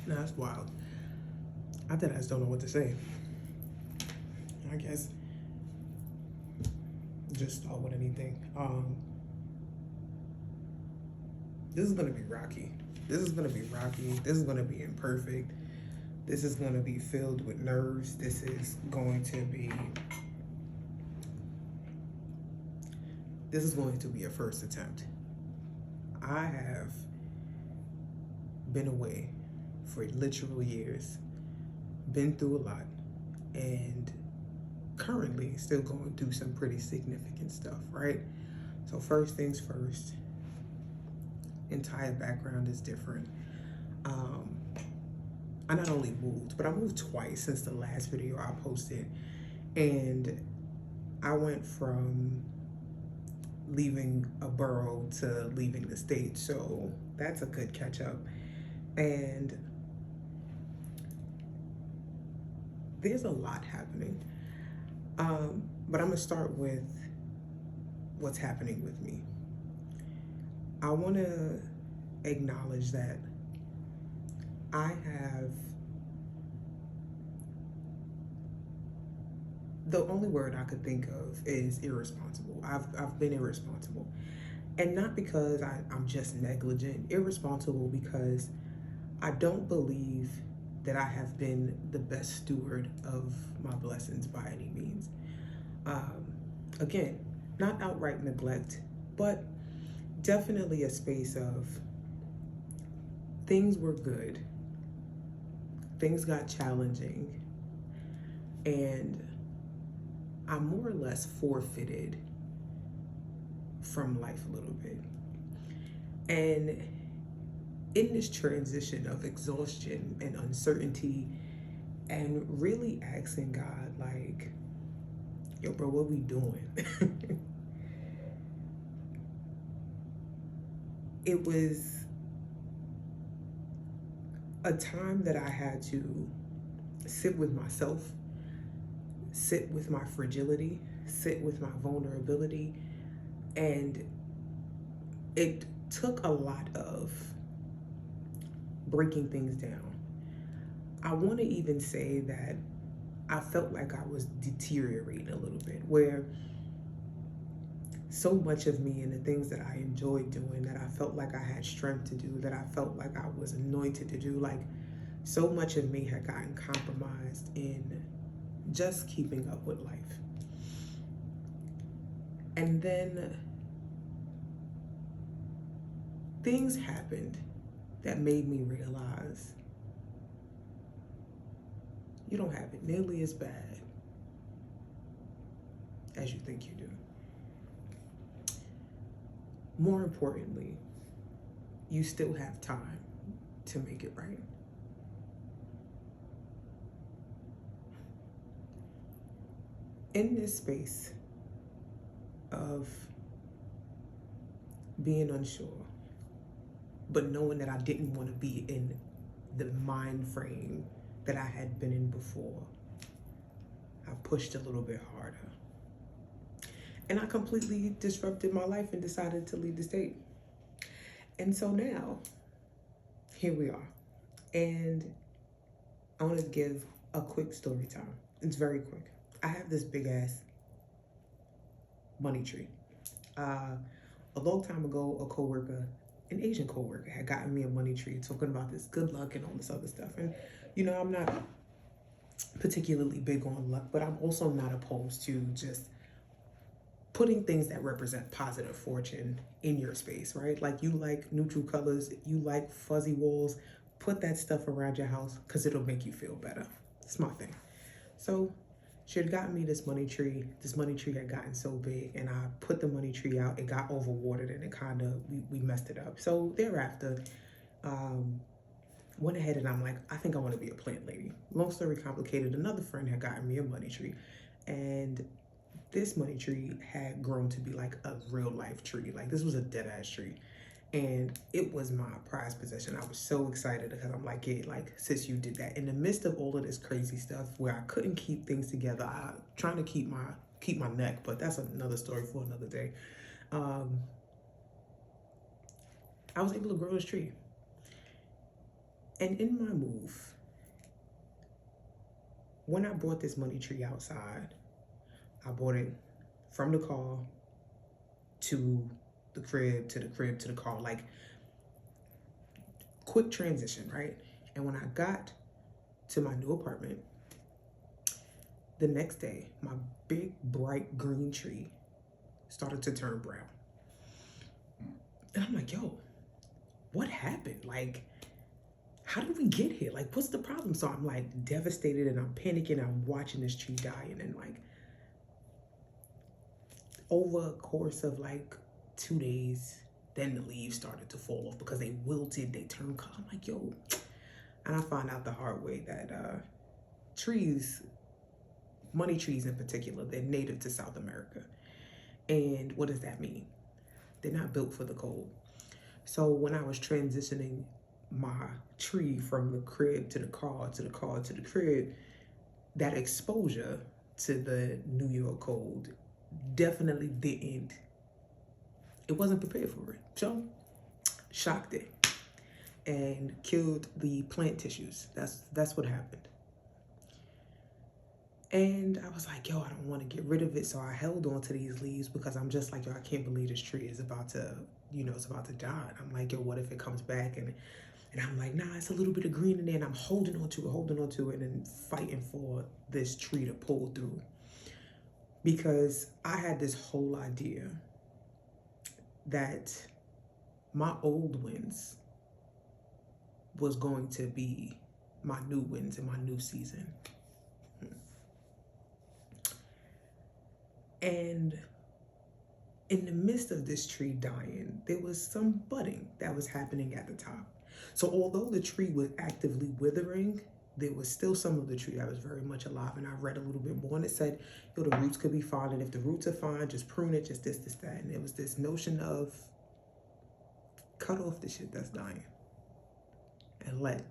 No, that's wild. I just don't know what to say. I guess just start with anything. This is gonna be rocky. This is gonna be rocky. This is gonna be imperfect. This is gonna be filled with nerves. This is going to be a first attempt. I have been away for literal years, been through a lot, and currently still going through some pretty significant stuff, right? So first things first, entire background is different. I not only moved, but I moved twice since the last video I posted, and I went from leaving a borough to leaving the state, so that's a good catch up. And there's a lot happening, but I'm gonna start with what's happening with me. I want to acknowledge that I have, the only word I could think of is irresponsible. I've been irresponsible. And not because I'm just negligent, irresponsible because I don't believe that I have been the best steward of my blessings by any means. Again, not outright neglect, but definitely a space of things were good, things got challenging, and I more or less forfeited from life a little bit. And in this transition of exhaustion and uncertainty and really asking God, like, yo, bro, what we doing? It was a time that I had to sit with myself, sit with my fragility, sit with my vulnerability, and it took a lot of breaking things down. I want to even say that I felt like I was deteriorating a little bit, where so much of me and the things that I enjoyed doing, that I felt like I had strength to do, that I felt like I was anointed to do, like so much of me had gotten compromised in just keeping up with life. And then things happened that made me realize you don't have it nearly as bad as you think you do. More importantly, you still have time to make it right. In this space of being unsure, but knowing that I didn't want to be in the mind frame that I had been in before, I pushed a little bit harder. And I completely disrupted my life and decided to leave the state. And so now, here we are. And I want to give a quick story time. It's very quick. I have this big ass money tree. A long time ago, a coworker, an Asian coworker, had gotten me a money tree, talking about this good luck and all this other stuff. And you know, I'm not particularly big on luck, but I'm also not opposed to just putting things that represent positive fortune in your space, right? Like, you like neutral colors, you like fuzzy walls, put that stuff around your house because it'll make you feel better. It's my thing. So she had gotten me this money tree. This money tree had gotten so big, and I put the money tree out. It got overwatered, and it kind of, we messed it up. So thereafter, went ahead and I'm like, I think I want to be a plant lady. Long story complicated, another friend had gotten me a money tree, and this money tree had grown to be like a real life tree. Like, this was a dead ass tree, and it was my prized possession. I was so excited because I'm like, yeah, like, sis, you did that. In the midst of all of this crazy stuff where I couldn't keep things together, I trying to keep my neck, but that's another story for another day. I was able to grow this tree. And in my move, when I brought this money tree outside, I bought it from the car to the crib, to the crib, to the car, like quick transition, right? And when I got to my new apartment, the next day, my big, bright green tree started to turn brown. And I'm like, yo, what happened? Like, how did we get here? Like, what's the problem? So I'm like devastated and I'm panicking. I'm watching this tree dying. And like, over a course of like 2 days, then the leaves started to fall off because they wilted, they turned color. I'm like, yo. And I found out the hard way that trees, money trees in particular, they're native to South America. And what does that mean? They're not built for the cold. So when I was transitioning my tree from the crib to the car, to the car, to the crib, that exposure to the New York cold definitely didn't, it wasn't prepared for it. So shocked it and killed the plant tissues. That's what happened. And I was like, yo, I don't want to get rid of it. So I held on to these leaves because I'm just like, yo, I can't believe this tree is about to, it's about to die. And I'm like, yo, what if it comes back? And I'm like, nah, it's a little bit of green in there. And I'm holding on to it and fighting for this tree to pull through. Because I had this whole idea that my old winds was going to be my new winds in my new season. And in the midst of this tree dying, there was some budding that was happening at the top. So although the tree was actively withering, there was still some of the tree that was very much alive. And I read a little bit more and it said, yo, the roots could be fine. And if the roots are fine, just prune it, just this, that. And it was this notion of cut off the shit that's dying and let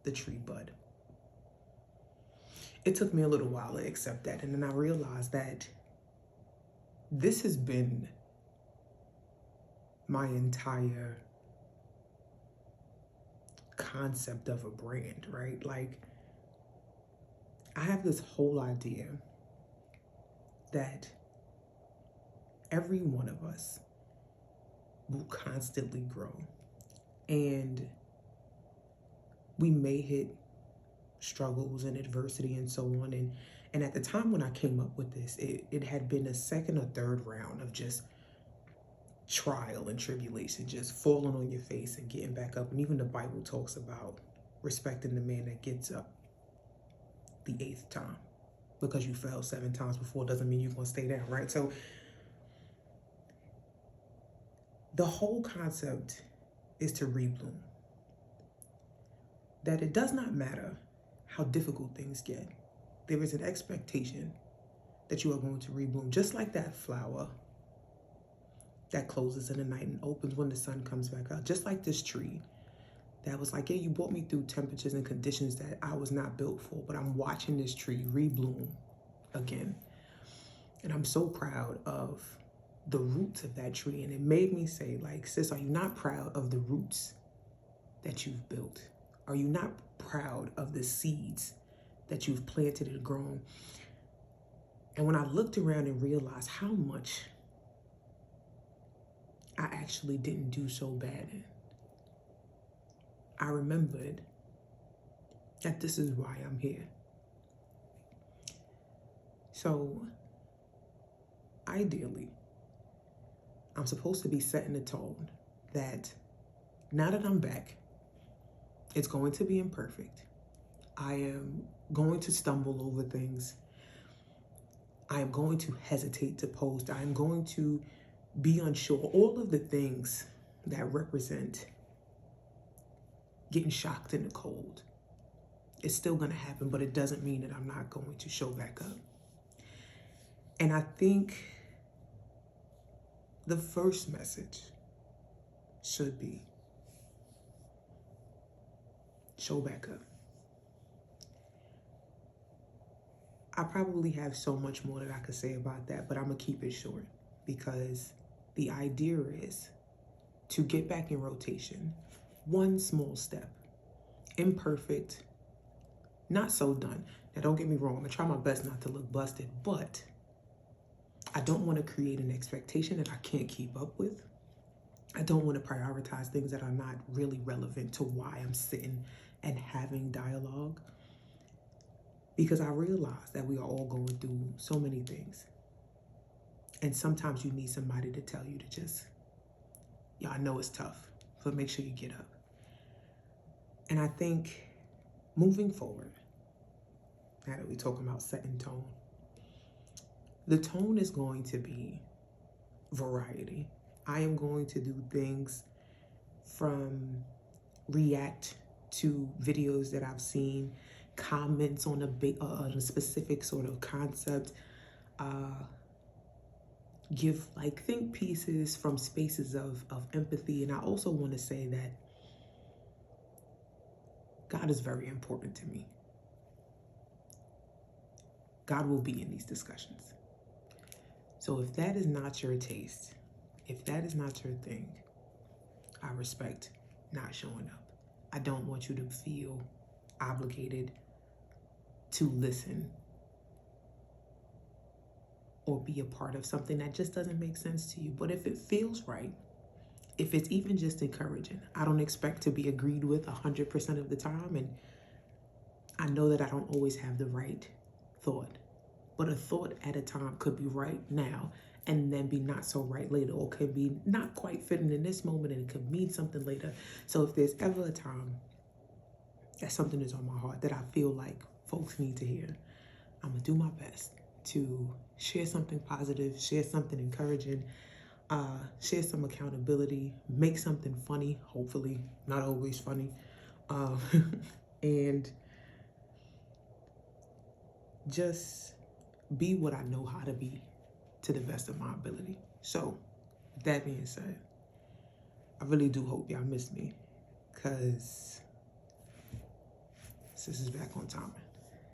the tree bud. It took me a little while to accept that. And then I realized that this has been my entire concept of a brand, right? Like, I have this whole idea that every one of us will constantly grow. And we may hit struggles and adversity and so on. And at the time when I came up with this, it had been a second or third round of just trial and tribulation, just falling on your face and getting back up. And even the Bible talks about respecting the man that gets up the 8th time. Because you fell 7 times before doesn't mean you're going to stay down, right? So the whole concept is to rebloom. That it does not matter how difficult things get. There is an expectation that you are going to rebloom, just like that flower that closes in the night and opens when the sun comes back out. Just like this tree that was like, yeah, you brought me through temperatures and conditions that I was not built for, but I'm watching this tree rebloom again. And I'm so proud of the roots of that tree. And it made me say, like, sis, are you not proud of the roots that you've built? Are you not proud of the seeds that you've planted and grown? And when I looked around and realized how much I actually didn't do so bad in, I remembered that this is why I'm here. So, ideally, I'm supposed to be setting the tone that now that I'm back, it's going to be imperfect. I am going to stumble over things. I am going to hesitate to post. I am going to be unsure. All of the things that represent getting shocked in the cold. It's still going to happen, but it doesn't mean that I'm not going to show back up. And I think the first message should be show back up. I probably have so much more that I could say about that, but I'm going to keep it short because the idea is to get back in rotation, one small step imperfect, not so done. Now, don't get me wrong, I'm gonna try my best not to look busted, but I don't want to create an expectation that I can't keep up with. I don't want to prioritize things that are not really relevant to why I'm sitting and having dialogue, because I realize that we are all going through so many things. And sometimes you need somebody to tell you to just, yeah, I know it's tough, but make sure you get up. And I think moving forward, now that we're talking about setting tone, the tone is going to be variety. I am going to do things from react to videos that I've seen, comments on a specific sort of concept, give like think pieces from spaces of empathy. And I also want to say that God is very important to me. God will be in these discussions. So if that is not your taste, if that is not your thing, I respect not showing up. I don't want you to feel obligated to listen or be a part of something that just doesn't make sense to you. But if it feels right, if it's even just encouraging, I don't expect to be agreed with 100% of the time. And I know that I don't always have the right thought, but a thought at a time could be right now and then be not so right later, or could be not quite fitting in this moment and it could mean something later. So if there's ever a time that something is on my heart that I feel like folks need to hear, I'm gonna do my best to share something positive, share something encouraging, share some accountability, make something funny, hopefully not always funny, and just be what I know how to be to the best of my ability. So that being said, I really do hope y'all miss me, because this is back on time.